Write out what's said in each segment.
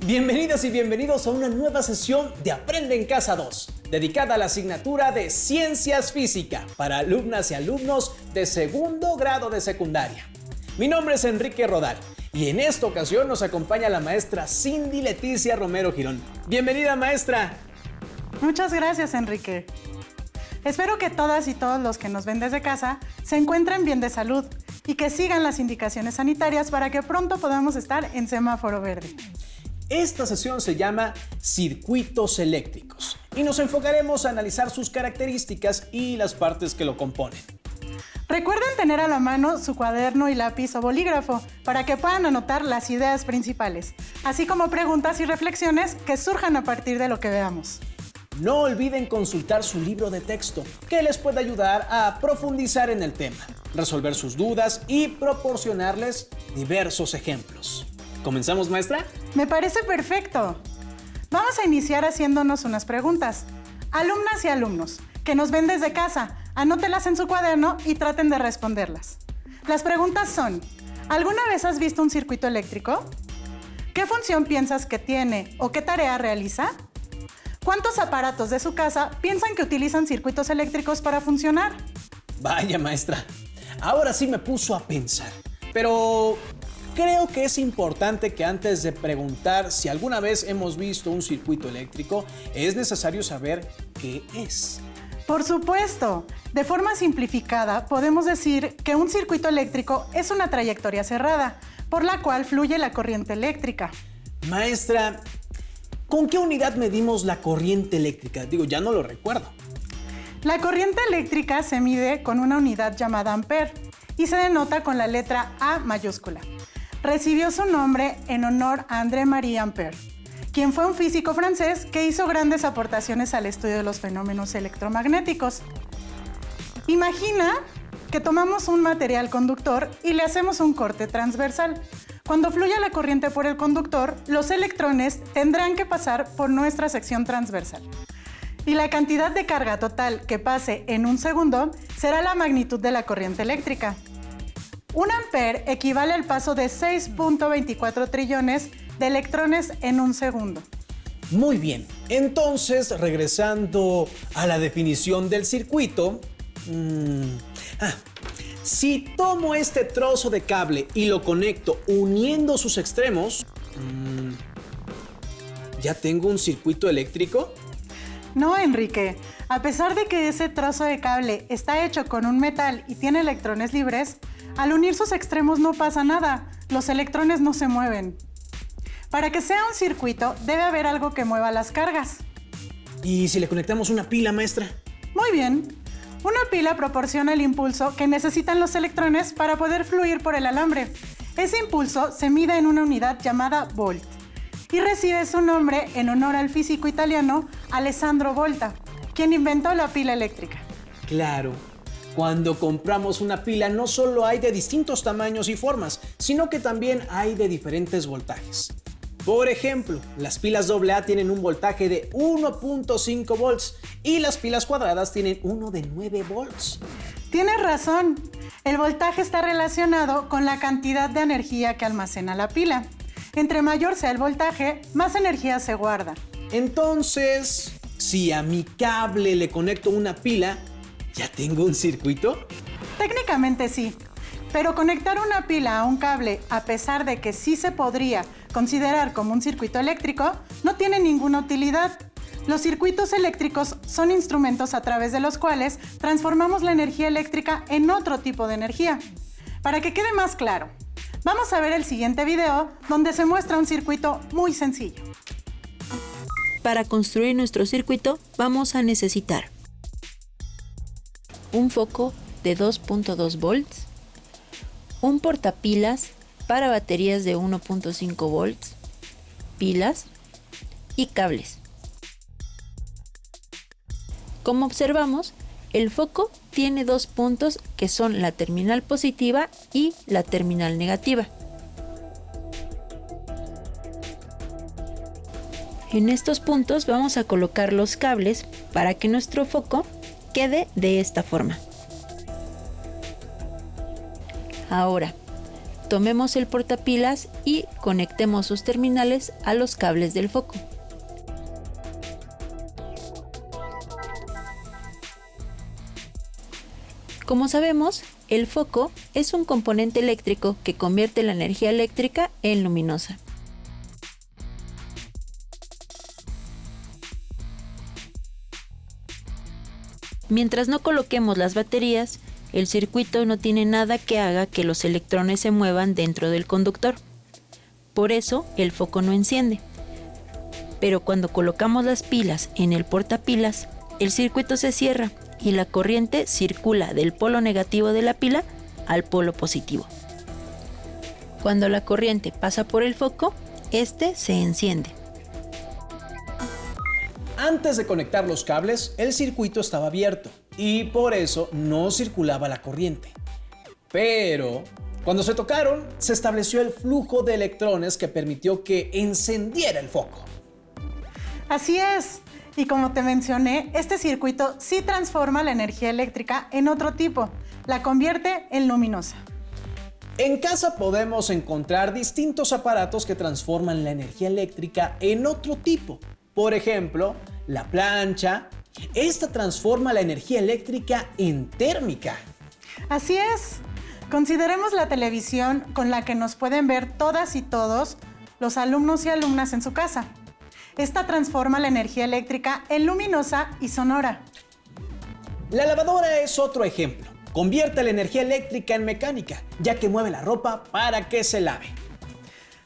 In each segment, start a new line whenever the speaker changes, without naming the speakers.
Bienvenidas y bienvenidos a una nueva sesión de Aprende en Casa 2, dedicada a la asignatura de Ciencias Física para alumnas y alumnos de segundo grado de secundaria. Mi nombre es Enrique Rodal y en esta ocasión nos acompaña la maestra Cindy Leticia Romero Girón. Bienvenida, maestra.
Muchas gracias, Enrique. Espero que todas y todos los que nos ven desde casa se encuentren bien de salud y que sigan las indicaciones sanitarias para que pronto podamos estar en semáforo verde.
Esta sesión se llama Circuitos Eléctricos y nos enfocaremos a analizar sus características y las partes que lo componen.
Recuerden tener a la mano su cuaderno y lápiz o bolígrafo para que puedan anotar las ideas principales, así como preguntas y reflexiones que surjan a partir de lo que veamos.
No olviden consultar su libro de texto, que les puede ayudar a profundizar en el tema, resolver sus dudas y proporcionarles diversos ejemplos. ¿Comenzamos, maestra?
Me parece perfecto. Vamos a iniciar haciéndonos unas preguntas. Alumnas y alumnos que nos ven desde casa, anótelas en su cuaderno y traten de responderlas. Las preguntas son: ¿alguna vez has visto un circuito eléctrico? ¿Qué función piensas que tiene o qué tarea realiza? ¿Cuántos aparatos de su casa piensan que utilizan circuitos eléctricos para funcionar?
Vaya, maestra, ahora sí me puso a pensar, pero creo que es importante que antes de preguntar si alguna vez hemos visto un circuito eléctrico, es necesario saber qué es.
Por supuesto. De forma simplificada, podemos decir que un circuito eléctrico es una trayectoria cerrada, por la cual fluye la corriente eléctrica.
Maestra, ¿con qué unidad medimos la corriente eléctrica? Ya no lo recuerdo.
La corriente eléctrica se mide con una unidad llamada ampere y se denota con la letra A mayúscula. Recibió su nombre en honor a André-Marie Ampère, quien fue un físico francés que hizo grandes aportaciones al estudio de los fenómenos electromagnéticos. Imagina que tomamos un material conductor y le hacemos un corte transversal. Cuando fluya la corriente por el conductor, los electrones tendrán que pasar por nuestra sección transversal. Y la cantidad de carga total que pase en un segundo será la magnitud de la corriente eléctrica. Un ampere equivale al paso de 6.24 trillones de electrones en un segundo.
Muy bien, entonces regresando a la definición del circuito, si tomo este trozo de cable y lo conecto uniendo sus extremos, ¿ya tengo un circuito eléctrico?
No, Enrique. A pesar de que ese trozo de cable está hecho con un metal y tiene electrones libres, al unir sus extremos no pasa nada, los electrones no se mueven. Para que sea un circuito, debe haber algo que mueva las cargas.
¿Y si le conectamos una pila, maestra?
Muy bien. Una pila proporciona el impulso que necesitan los electrones para poder fluir por el alambre. Ese impulso se mide en una unidad llamada volt y recibe su nombre en honor al físico italiano Alessandro Volta, quien inventó la pila eléctrica.
Claro. Cuando compramos una pila no solo hay de distintos tamaños y formas, sino que también hay de diferentes voltajes. Por ejemplo, las pilas AA tienen un voltaje de 1.5 volts y las pilas cuadradas tienen uno de 9 volts.
Tienes razón. El voltaje está relacionado con la cantidad de energía que almacena la pila. Entre mayor sea el voltaje, más energía se guarda.
Entonces, si a mi cable le conecto una pila, ¿ya tengo un circuito?
Técnicamente sí, pero conectar una pila a un cable, a pesar de que sí se podría considerar como un circuito eléctrico, no tiene ninguna utilidad. Los circuitos eléctricos son instrumentos a través de los cuales transformamos la energía eléctrica en otro tipo de energía. Para que quede más claro, vamos a ver el siguiente video donde se muestra un circuito muy sencillo.
Para construir nuestro circuito vamos a necesitar un foco de 2.2 volts, un portapilas para baterías de 1.5 volts, pilas y cables. Como observamos, el foco tiene dos puntos que son la terminal positiva y la terminal negativa. En estos puntos vamos a colocar los cables para que nuestro foco quede de esta forma. Ahora, Tomemos el portapilas y conectemos sus terminales a los cables del foco. Como sabemos, el foco es un componente eléctrico que convierte la energía eléctrica en luminosa. Mientras no coloquemos las baterías, el circuito no tiene nada que haga que los electrones se muevan dentro del conductor. Por eso, el foco no enciende. Pero cuando colocamos las pilas en el portapilas, el circuito se cierra y la corriente circula del polo negativo de la pila al polo positivo. Cuando la corriente pasa por el foco, este se enciende.
Antes de conectar los cables, el circuito estaba abierto y por eso no circulaba la corriente. Pero cuando se tocaron, se estableció el flujo de electrones que permitió que encendiera el foco.
Así es. Y como te mencioné, este circuito sí transforma la energía eléctrica en otro tipo, la convierte en luminosa.
En casa podemos encontrar distintos aparatos que transforman la energía eléctrica en otro tipo. Por ejemplo, la plancha. Esta transforma la energía eléctrica en térmica.
Así es. Consideremos la televisión con la que nos pueden ver todas y todos los alumnos y alumnas en su casa. Esta transforma la energía eléctrica en luminosa y sonora.
La lavadora es otro ejemplo. Convierte la energía eléctrica en mecánica, ya que mueve la ropa para que se lave.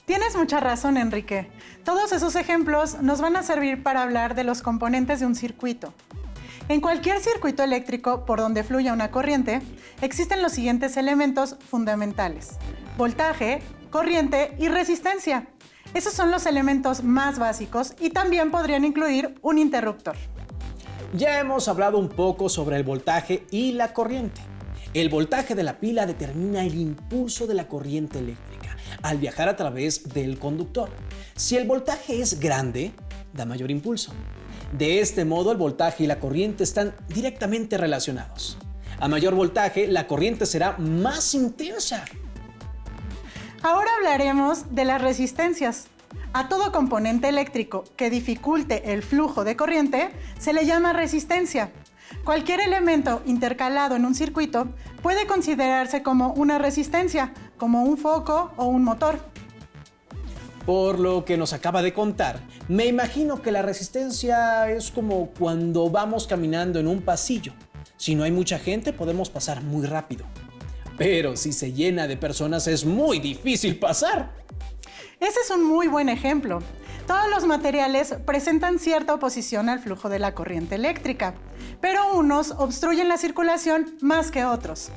Tienes mucha razón, Enrique. Todos esos ejemplos nos van a servir para hablar de los componentes de un circuito. En cualquier circuito eléctrico por donde fluya una corriente, existen los siguientes elementos fundamentales: voltaje, corriente y resistencia. Esos son los elementos más básicos y también podrían incluir un interruptor.
Ya hemos hablado un poco sobre el voltaje y la corriente. El voltaje de la pila determina el impulso de la corriente eléctrica al viajar a través del conductor. Si el voltaje es grande, da mayor impulso. De este modo, el voltaje y la corriente están directamente relacionados. A mayor voltaje, la corriente será más intensa.
Ahora hablaremos de las resistencias. A todo componente eléctrico que dificulte el flujo de corriente se le llama resistencia. Cualquier elemento intercalado en un circuito puede considerarse como una resistencia, como un foco o un motor.
Por lo que nos acaba de contar, me imagino que la resistencia es como cuando vamos caminando en un pasillo. Si no hay mucha gente, podemos pasar muy rápido. Pero si se llena de personas, es muy difícil pasar.
Ese es un muy buen ejemplo. Todos los materiales presentan cierta oposición al flujo de la corriente eléctrica, pero unos obstruyen la circulación más que otros.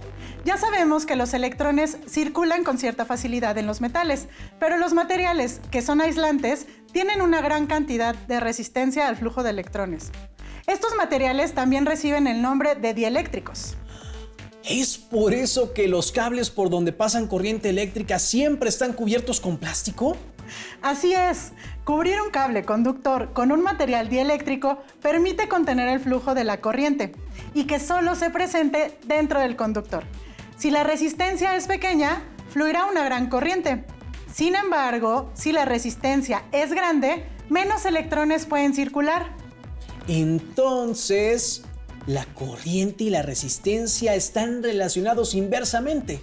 Ya sabemos que los electrones circulan con cierta facilidad en los metales, pero los materiales que son aislantes tienen una gran cantidad de resistencia al flujo de electrones. Estos materiales también reciben el nombre de dieléctricos.
¿Es por eso que los cables por donde pasan corriente eléctrica siempre están cubiertos con plástico?
Así es. Cubrir un cable conductor con un material dieléctrico permite contener el flujo de la corriente y que solo se presente dentro del conductor. Si la resistencia es pequeña, fluirá una gran corriente. Sin embargo, si la resistencia es grande, menos electrones pueden circular.
Entonces, la corriente y la resistencia están relacionados inversamente.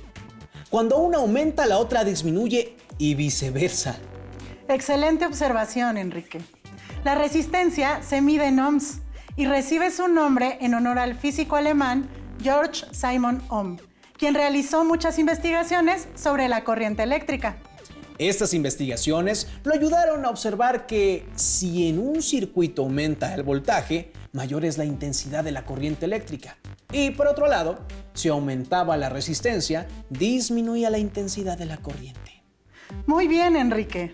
Cuando una aumenta, la otra disminuye y viceversa.
Excelente observación, Enrique. La resistencia se mide en ohms y recibe su nombre en honor al físico alemán Georg Simon Ohm, quien realizó muchas investigaciones sobre la corriente eléctrica.
Estas investigaciones lo ayudaron a observar que si en un circuito aumenta el voltaje, mayor es la intensidad de la corriente eléctrica. Y por otro lado, si aumentaba la resistencia, disminuía la intensidad de la corriente.
Muy bien, Enrique.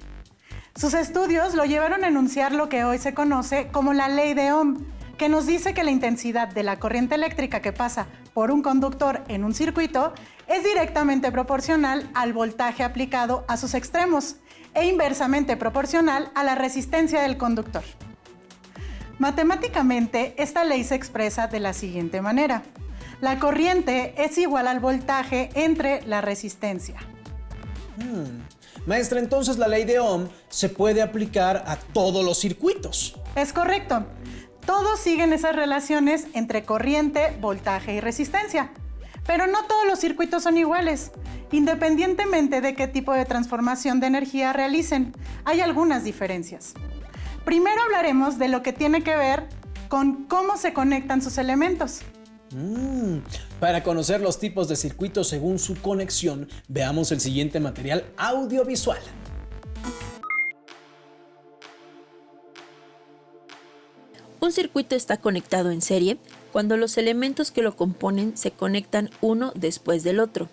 Sus estudios lo llevaron a enunciar lo que hoy se conoce como la ley de Ohm, que nos dice que la intensidad de la corriente eléctrica que pasa por un conductor en un circuito es directamente proporcional al voltaje aplicado a sus extremos e inversamente proporcional a la resistencia del conductor. Matemáticamente, esta ley se expresa de la siguiente manera. La corriente es igual al voltaje entre la resistencia.
Maestra, entonces la ley de Ohm se puede aplicar a todos los circuitos.
Es correcto. Todos siguen esas relaciones entre corriente, voltaje y resistencia. Pero no todos los circuitos son iguales. Independientemente de qué tipo de transformación de energía realicen, hay algunas diferencias. Primero hablaremos de lo que tiene que ver con cómo se conectan sus elementos.
Para conocer los tipos de circuitos según su conexión, veamos el siguiente material audiovisual.
Un circuito está conectado en serie cuando los elementos que lo componen se conectan uno después del otro.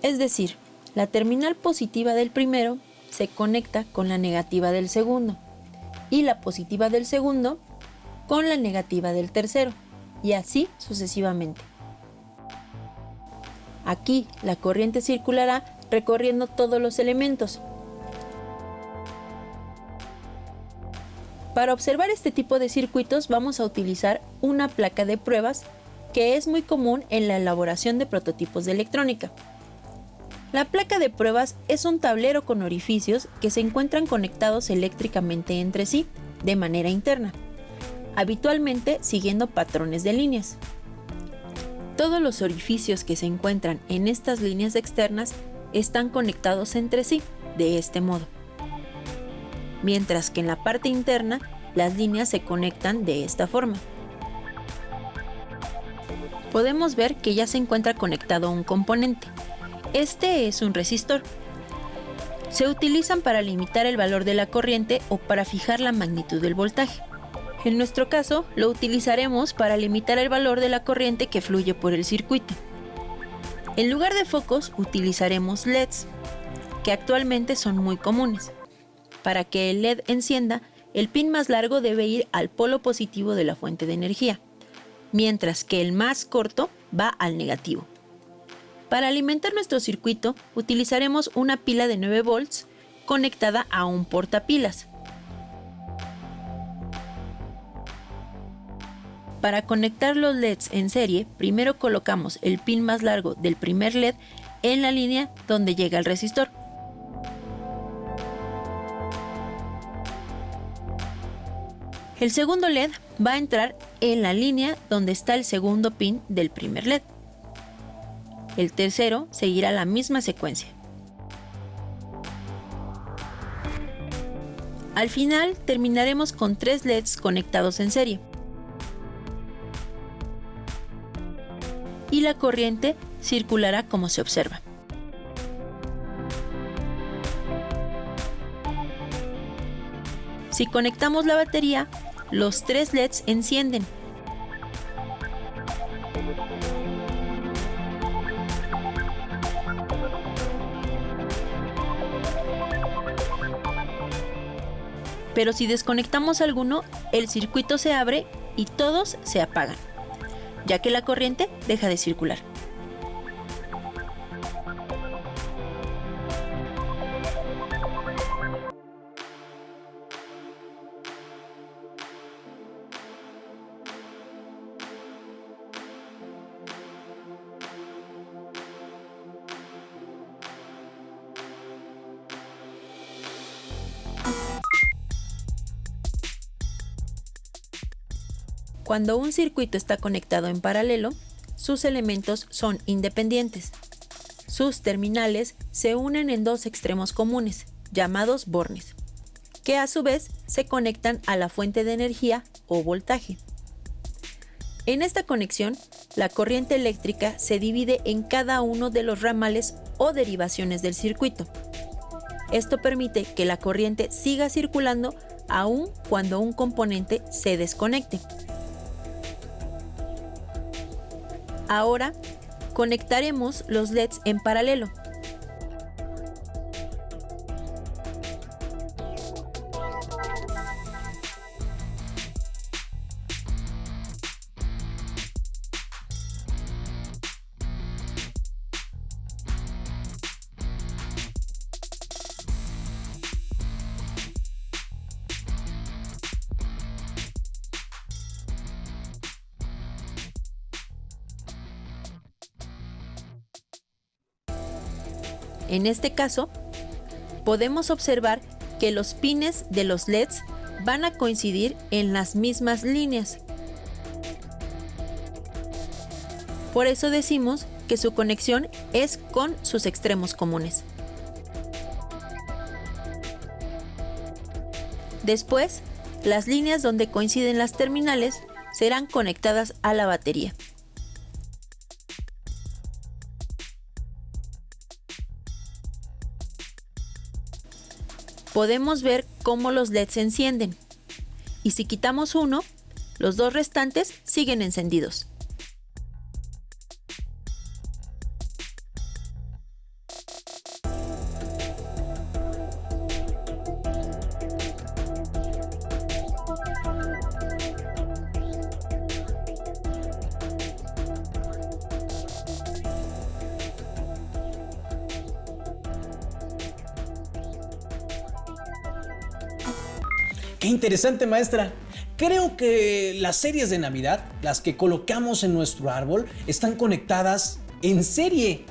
Es decir, la terminal positiva del primero se conecta con la negativa del segundo y la positiva del segundo con la negativa del tercero, y así sucesivamente. Aquí la corriente circulará recorriendo todos los elementos. Para observar este tipo de circuitos vamos a utilizar una placa de pruebas que es muy común en la elaboración de prototipos de electrónica. La placa de pruebas es un tablero con orificios que se encuentran conectados eléctricamente entre sí de manera interna, habitualmente siguiendo patrones de líneas. Todos los orificios que se encuentran en estas líneas externas están conectados entre sí de este modo, mientras que en la parte interna las líneas se conectan de esta forma. Podemos ver que ya se encuentra conectado un componente. Este es un resistor. Se utilizan para limitar el valor de la corriente o para fijar la magnitud del voltaje. En nuestro caso, lo utilizaremos para limitar el valor de la corriente que fluye por el circuito. En lugar de focos, utilizaremos LEDs, que actualmente son muy comunes. Para que el LED encienda, el pin más largo debe ir al polo positivo de la fuente de energía, mientras que el más corto va al negativo. Para alimentar nuestro circuito, utilizaremos una pila de 9 volts conectada a un portapilas. Para conectar los LEDs en serie, primero colocamos el pin más largo del primer LED en la línea donde llega el resistor. El segundo LED va a entrar en la línea donde está el segundo pin del primer LED. El tercero seguirá la misma secuencia. Al final terminaremos con 3 LEDs conectados en serie. Y la corriente circulará como se observa. Si conectamos la batería, los 3 LEDs encienden. Pero si desconectamos alguno, el circuito se abre y todos se apagan, ya que la corriente deja de circular. Cuando un circuito está conectado en paralelo, sus elementos son independientes. Sus terminales se unen en 2 extremos comunes, llamados bornes, que a su vez se conectan a la fuente de energía o voltaje. En esta conexión, la corriente eléctrica se divide en cada uno de los ramales o derivaciones del circuito. Esto permite que la corriente siga circulando aun cuando un componente se desconecte. Ahora, conectaremos los LEDs en paralelo. En este caso, podemos observar que los pines de los LEDs van a coincidir en las mismas líneas. Por eso decimos que su conexión es con sus extremos comunes. Después, las líneas donde coinciden las terminales serán conectadas a la batería. Podemos ver cómo los LEDs se encienden, y si quitamos uno, los dos restantes siguen encendidos.
¡Qué interesante, maestra! Creo que las series de Navidad, las que colocamos en nuestro árbol, están conectadas en serie.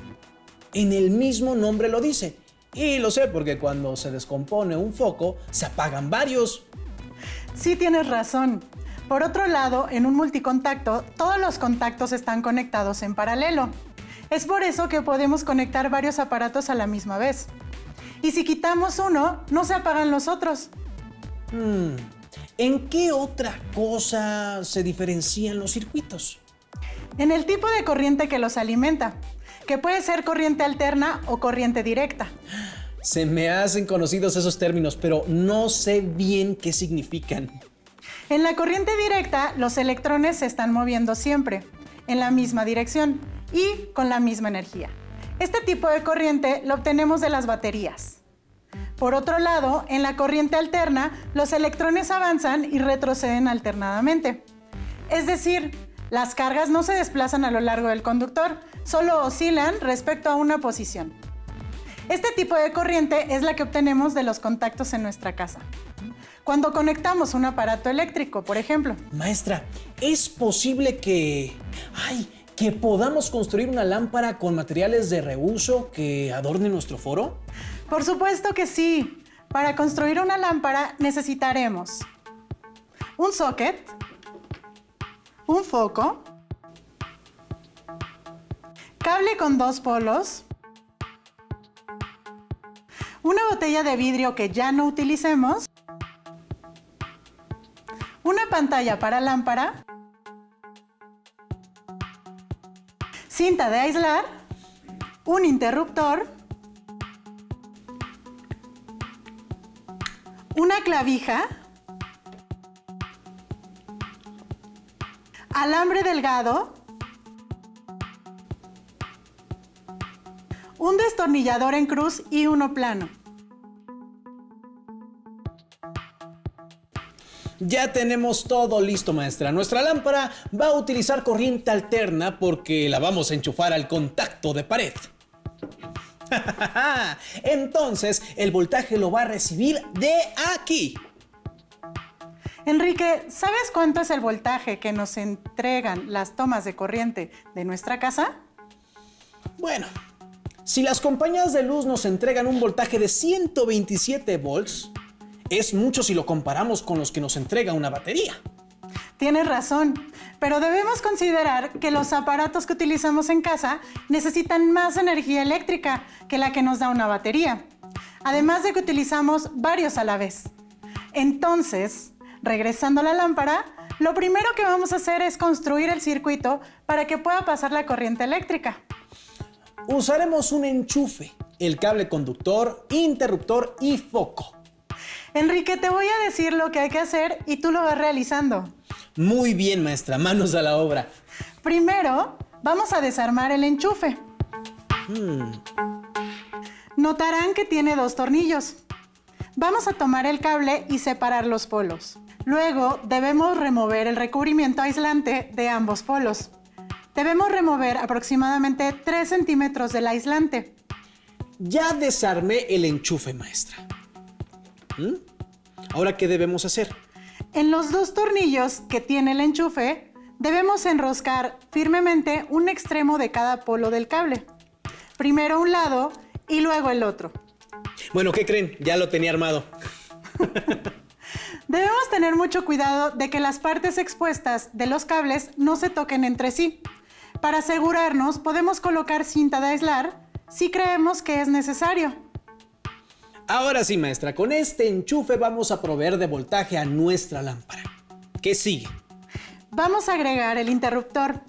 En el mismo nombre lo dice. Y lo sé porque cuando se descompone un foco, se apagan varios.
Sí, tienes razón. Por otro lado, en un multicontacto, todos los contactos están conectados en paralelo. Es por eso que podemos conectar varios aparatos a la misma vez. Y si quitamos uno, no se apagan los otros.
¿En qué otra cosa se diferencian los circuitos?
En el tipo de corriente que los alimenta, que puede ser corriente alterna o corriente directa.
Se me hacen conocidos esos términos, pero no sé bien qué significan.
En la corriente directa, los electrones se están moviendo siempre, en la misma dirección y con la misma energía. Este tipo de corriente lo obtenemos de las baterías. Por otro lado, en la corriente alterna, los electrones avanzan y retroceden alternadamente. Es decir, las cargas no se desplazan a lo largo del conductor, solo oscilan respecto a una posición. Este tipo de corriente es la que obtenemos de los contactos en nuestra casa. Cuando conectamos un aparato eléctrico, por ejemplo.
Maestra, ¿es posible que podamos construir una lámpara con materiales de reuso que adornen nuestro foro?
Por supuesto que sí. Para construir una lámpara necesitaremos un socket, un foco, cable con 2 polos, una botella de vidrio que ya no utilicemos, una pantalla para lámpara, cinta de aislar, un interruptor, una clavija, alambre delgado, un destornillador en cruz y uno plano.
Ya tenemos todo listo, maestra. Nuestra lámpara va a utilizar corriente alterna porque la vamos a enchufar al contacto de pared. Entonces, el voltaje lo va a recibir de aquí.
Enrique, ¿sabes cuánto es el voltaje que nos entregan las tomas de corriente de nuestra casa?
Bueno, si las compañías de luz nos entregan un voltaje de 127 volts, es mucho si lo comparamos con los que nos entrega una batería.
Tienes razón, pero debemos considerar que los aparatos que utilizamos en casa necesitan más energía eléctrica que la que nos da una batería, además de que utilizamos varios a la vez. Entonces, regresando a la lámpara, lo primero que vamos a hacer es construir el circuito para que pueda pasar la corriente eléctrica.
Usaremos un enchufe, el cable conductor, interruptor y foco.
Enrique, te voy a decir lo que hay que hacer y tú lo vas realizando.
Muy bien, maestra, manos a la obra.
Primero, vamos a desarmar el enchufe. Notarán que tiene 2 tornillos. Vamos a tomar el cable y separar los polos. Luego, debemos remover el recubrimiento aislante de ambos polos. Debemos remover aproximadamente 3 centímetros del aislante.
Ya desarmé el enchufe, maestra. ¿Ahora qué debemos hacer?
En los 2 tornillos que tiene el enchufe, debemos enroscar firmemente un extremo de cada polo del cable. Primero un lado y luego el otro.
Bueno, ¿qué creen? Ya lo tenía armado.
Debemos tener mucho cuidado de que las partes expuestas de los cables no se toquen entre sí. Para asegurarnos, podemos colocar cinta de aislar si creemos que es necesario.
Ahora sí, maestra, con este enchufe vamos a proveer de voltaje a nuestra lámpara. ¿Qué sigue?
Vamos a agregar el interruptor.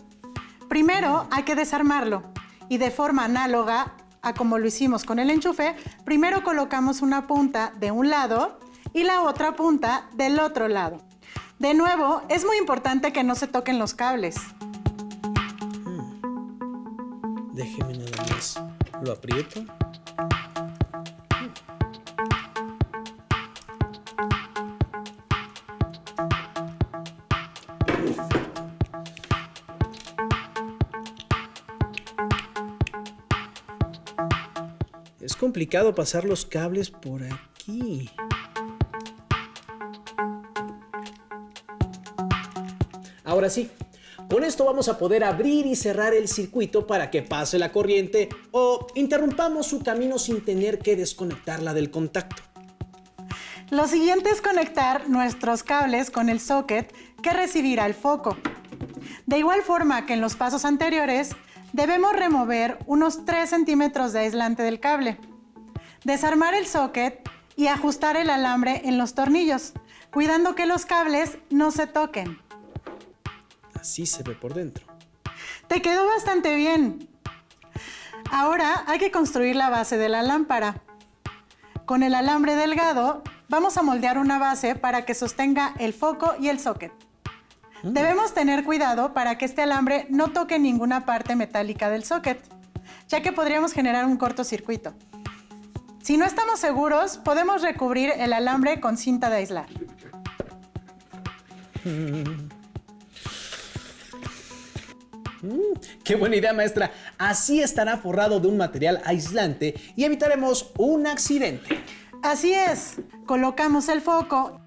Primero hay que desarmarlo y de forma análoga a como lo hicimos con el enchufe, primero colocamos una punta de un lado y la otra punta del otro lado. De nuevo, es muy importante que no se toquen los cables.
Déjeme nada más. Lo aprieto. Es complicado pasar los cables por aquí. Ahora sí, con esto vamos a poder abrir y cerrar el circuito para que pase la corriente o interrumpamos su camino sin tener que desconectarla del contacto.
Lo siguiente es conectar nuestros cables con el socket que recibirá el foco. De igual forma que en los pasos anteriores, debemos remover unos 3 centímetros de aislante del cable, desarmar el socket y ajustar el alambre en los tornillos, cuidando que los cables no se toquen.
Así se ve por dentro.
Te quedó bastante bien. Ahora hay que construir la base de la lámpara. Con el alambre delgado vamos a moldear una base para que sostenga el foco y el socket. Debemos tener cuidado para que este alambre no toque ninguna parte metálica del socket, ya que podríamos generar un cortocircuito. Si no estamos seguros, podemos recubrir el alambre con cinta de aislar.
¡Qué buena idea, maestra! Así estará forrado de un material aislante y evitaremos un accidente.
Así es. Colocamos el foco.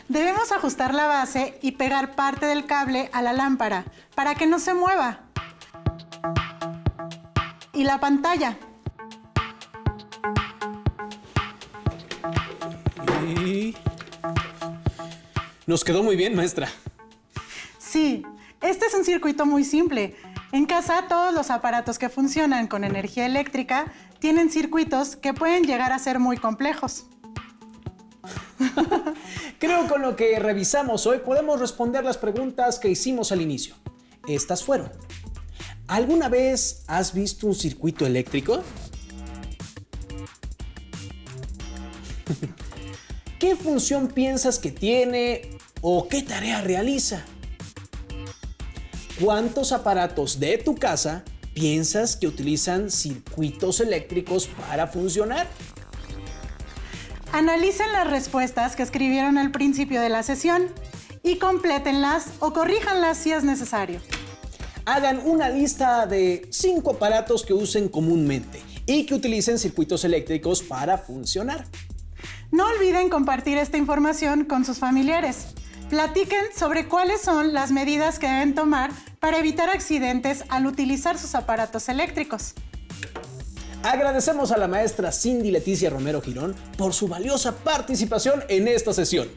Debemos ajustar la base y pegar parte del cable a la lámpara para que no se mueva. Y la pantalla.
Y... nos quedó muy bien, maestra.
Sí, este es un circuito muy simple. En casa, todos los aparatos que funcionan con energía eléctrica tienen circuitos que pueden llegar a ser muy complejos.
Creo que con lo que revisamos hoy podemos responder las preguntas que hicimos al inicio. Estas fueron: ¿alguna vez has visto un circuito eléctrico? ¿Qué función piensas que tiene o qué tarea realiza? ¿Cuántos aparatos de tu casa piensas que utilizan circuitos eléctricos para funcionar?
Analicen las respuestas que escribieron al principio de la sesión y complétenlas o corríjanlas si es necesario.
Hagan una lista de 5 aparatos que usen comúnmente y que utilicen circuitos eléctricos para funcionar.
No olviden compartir esta información con sus familiares. Platiquen sobre cuáles son las medidas que deben tomar para evitar accidentes al utilizar sus aparatos eléctricos.
Agradecemos a la maestra Cindy Leticia Romero Girón por su valiosa participación en esta sesión.